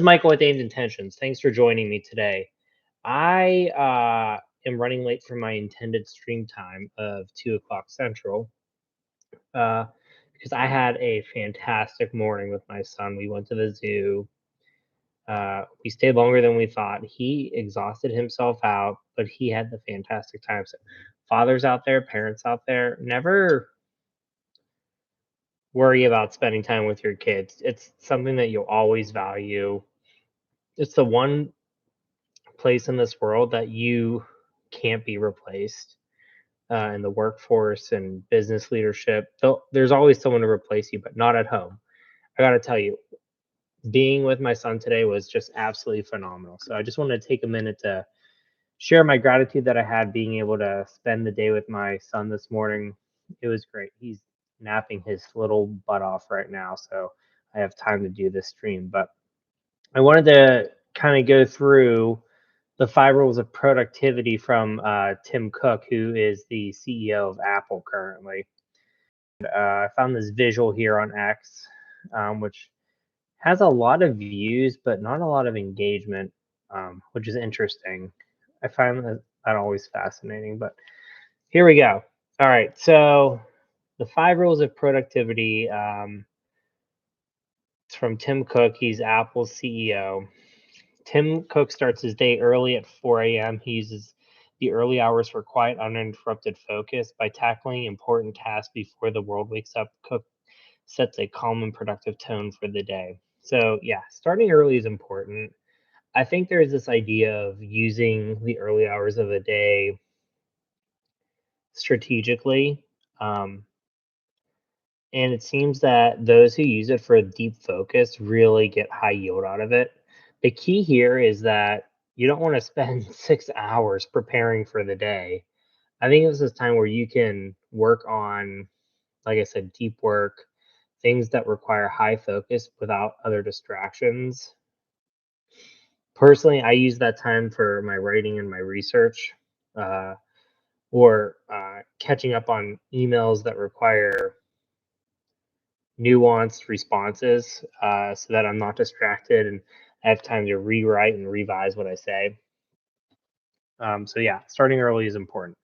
This is Michael with Aimed Intentions. Thanks for joining me today. I am running late for my intended stream time of 2 o'clock Central uh, because I had a fantastic morning with my son. We went to the zoo. We stayed longer than we thought. He exhausted himself out, but he had the fantastic time. So, fathers out there, parents out there, never worry about spending time with your kids. It's something that you'll always value. It's the one place in this world that you can't be replaced in the workforce and business leadership. There's always someone to replace you, but not at home. I got to tell you, being with my son today was just absolutely phenomenal. So I just wanted to take a minute to share my gratitude that I had being able to spend the day with my son this morning. It was great. He's napping his little butt off right now, so I have time to do this stream. But I wanted to kind of go through the 5 rules of productivity from Tim Cook, who is the CEO of Apple currently. I found this visual here on X, which has a lot of views, but not a lot of engagement, which is interesting. I find that always fascinating. But here we go. All right. So the 5 rules of productivity. It's from Tim Cook. He's Apple's CEO. Tim Cook starts his day early at 4 a.m. He uses the early hours for quiet, uninterrupted focus. By tackling important tasks before the world wakes up, Cook sets a calm and productive tone for the day. So, yeah, starting early is important. I think there's this idea of using the early hours of the day strategically. Um, and it seems that those who use it for a deep focus really get high yield out of it. The key here is that you don't want to spend 6 hours preparing for the day. I think this is time where you can work on, like I said, deep work, things that require high focus without other distractions. Personally, I use that time for my writing and my research, uh, or catching up on emails that require nuanced responses, so that I'm not distracted and I have time to rewrite and revise what I say. So yeah, starting early is important.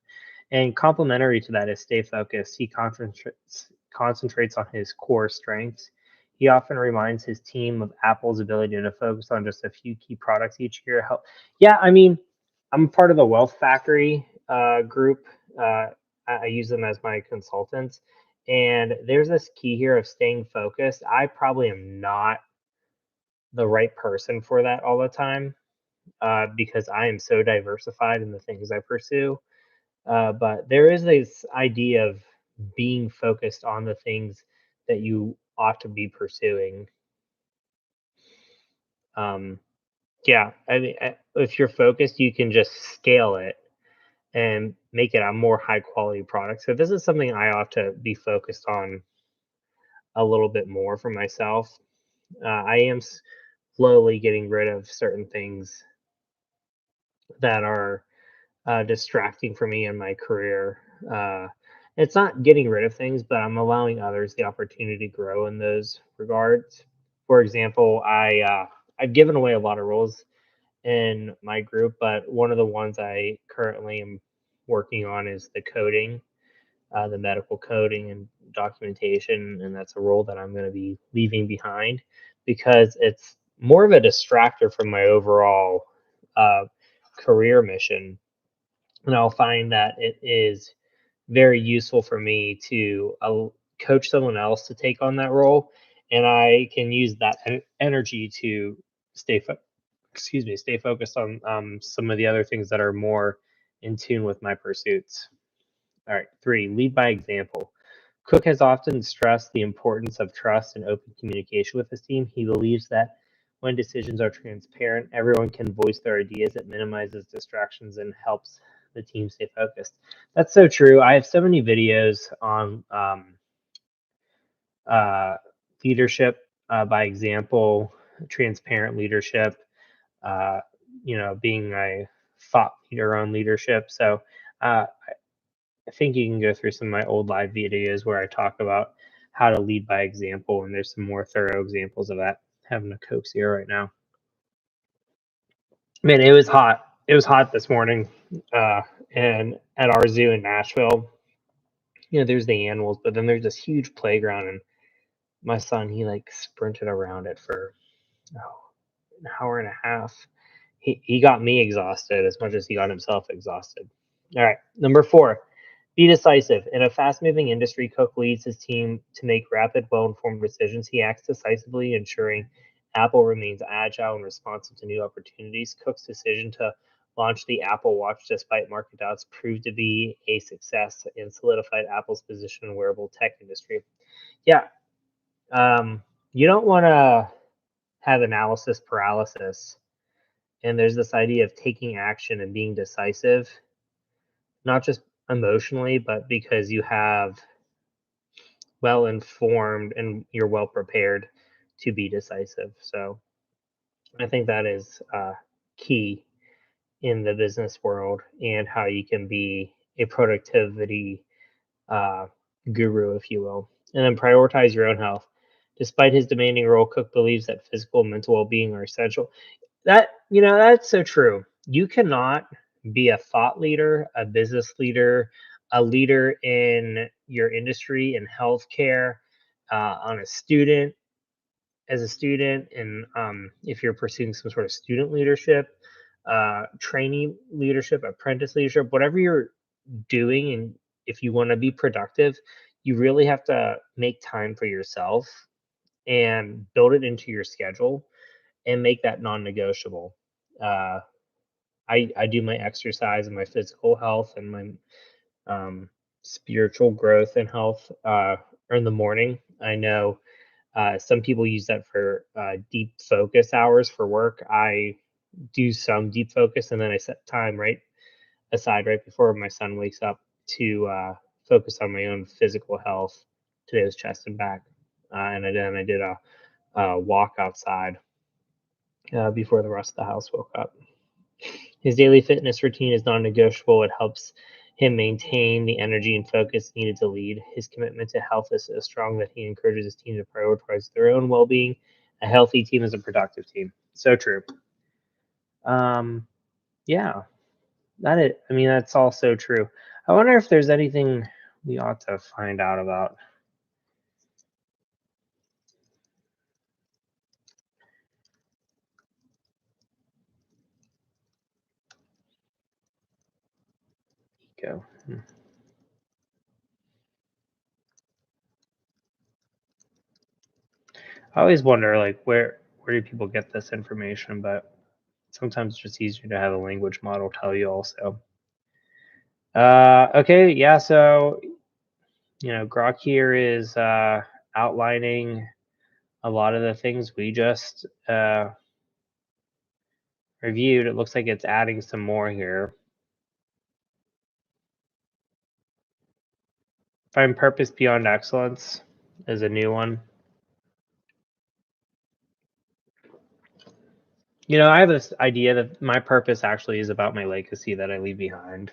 And complementary to that is stay focused. He concentrates on his core strengths. He often reminds his team of Apple's ability to focus on just a few key products each year. Yeah, I mean, I'm part of the Wealth Factory group. I use them as my consultants. And there's this key here of staying focused. I probably am not the right person for that all the time, because I am so diversified in the things I pursue. But there is this idea of being focused on the things that you ought to be pursuing. Um, yeah, I mean, if you're focused, you can just scale it and make it a more high quality product. So this is something I ought to be focused on a little bit more for myself. I am slowly getting rid of certain things that are distracting for me in my career. It's not getting rid of things, but I'm allowing others the opportunity to grow in those regards. For example, I've given away a lot of roles in my group, but one of the ones I currently am working on is the medical coding and documentation, and that's a role that I'm going to be leaving behind because it's more of a distractor from my overall uh, career mission, and I'll find that it is very useful for me to coach someone else to take on that role, and I can use that energy to stay stay focused on some of the other things that are more in tune with my pursuits. All right, 3, lead by example. Cook has often stressed the importance of trust and open communication with his team. He believes that when decisions are transparent, everyone can voice their ideas. It minimizes distractions and helps the team stay focused. That's so true. I have so many videos on uh, leadership by example, transparent leadership, uh, being a thought leader on leadership. So uh, I think you can go through some of my old live videos where I talk about how to lead by example, and there's some more thorough examples of that. Having a Coke here right now. Man, it was hot. It was hot this morning, uh, and at our zoo in Nashville, there's the animals, but then there's this huge playground, and my son, he like sprinted around it for oh, an hour and a half. He got me exhausted as much as he got himself exhausted. All right, number 4, be decisive. In a fast-moving industry, Cook leads his team to make rapid, well-informed decisions. He acts decisively, ensuring Apple remains agile and responsive to new opportunities. Cook's decision to launch the Apple Watch despite market doubts proved to be a success and solidified Apple's position in the wearable tech industry. Yeah, you don't want to have analysis paralysis. And there's this idea of taking action and being decisive, not just emotionally, but because you have well informed and you're well prepared to be decisive. So I think that is key in the business world and how you can be a productivity uh, guru, if you will. And then prioritize your own health. Despite his demanding role, Cook believes that physical and mental well-being are essential. That's so true. You cannot be a thought leader, a business leader, a leader in your industry in healthcare, on a student as a student, and if you're pursuing some sort of student leadership, trainee leadership, apprentice leadership, whatever you're doing, and if you want to be productive, you really have to make time for yourself and build it into your schedule and make that non-negotiable. Uh, I do my exercise and my physical health and my spiritual growth and health in the morning. I know some people use that for deep focus hours for work. I do some deep focus and then I set time right aside right before my son wakes up to focus on my own physical health. Today was chest and back, and I did a walk outside before the rest of the house woke up. His daily fitness routine is non-negotiable. It helps him maintain the energy and focus needed to lead. His commitment to health is so strong that he encourages his team to prioritize their own well-being. A healthy team is a productive team. So true. Um, yeah, I mean, that's all so true. I wonder if there's anything we ought to find out about. Go. I always wonder, like, where do people get this information? But sometimes it's just easier to have a language model tell you also. Okay, yeah, so Grok here is outlining a lot of the things we just reviewed. It looks like it's adding some more here. Find purpose beyond excellence is a new one. I have this idea that my purpose actually is about my legacy that I leave behind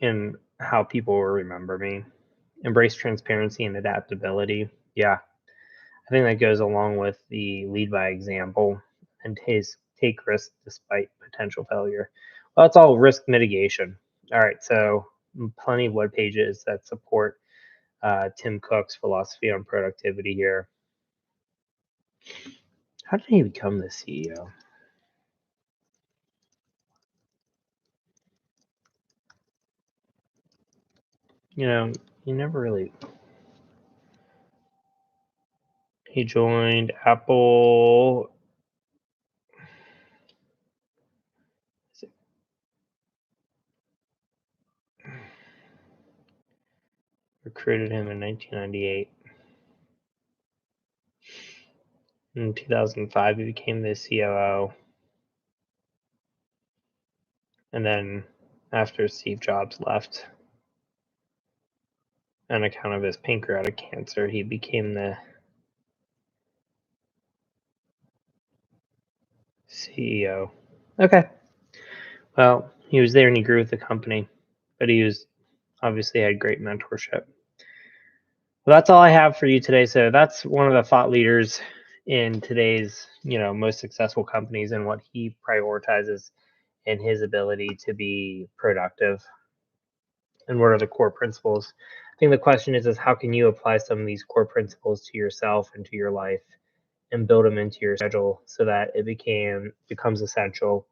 and how people will remember me. Embrace transparency and adaptability. Yeah, I think that goes along with the lead by example and take risks despite potential failure. Well, that's all risk mitigation. All right, so plenty of web pages that support Tim Cook's philosophy on productivity here. How did he become the CEO? You never really. He joined Apple. Recruited him in 1998. In 2005, he became the COO. And then after Steve Jobs left on account of his pancreatic cancer, he became the CEO. Okay. Well, he was there and he grew with the company, but he was obviously had great mentorship. Well, that's all I have for you today. So that's one of the thought leaders in today's, most successful companies and what he prioritizes in his ability to be productive and what are the core principles. I think the question is how can you apply some of these core principles to yourself and to your life and build them into your schedule so that it becomes essential,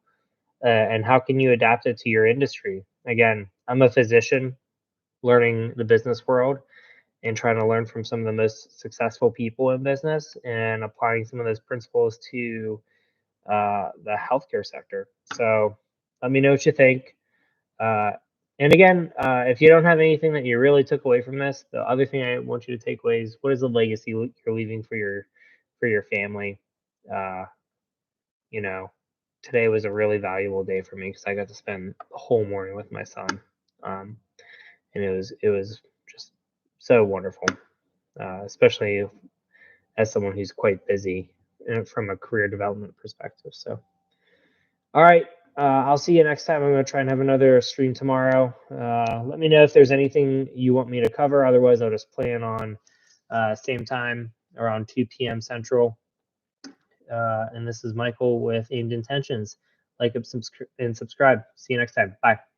and how can you adapt it to your industry? Again, I'm a physician learning the business world and trying to learn from some of the most successful people in business and applying some of those principles to the healthcare sector. So let me know what you think. Uh, and again, if you don't have anything that you really took away from this, the other thing I want you to take away is what is the legacy you're leaving for your family. Uh, you know, Today was a really valuable day for me because I got to spend the whole morning with my son, um, and it was just so wonderful, especially as someone who's quite busy from a career development perspective. So, all right. I'll see you next time. I'm going to try and have another stream tomorrow. Let me know if there's anything you want me to cover. Otherwise, I'll just plan on same time around 2 p.m. Central. And this is Michael with Aimed Intentions. Like and subscribe. See you next time. Bye.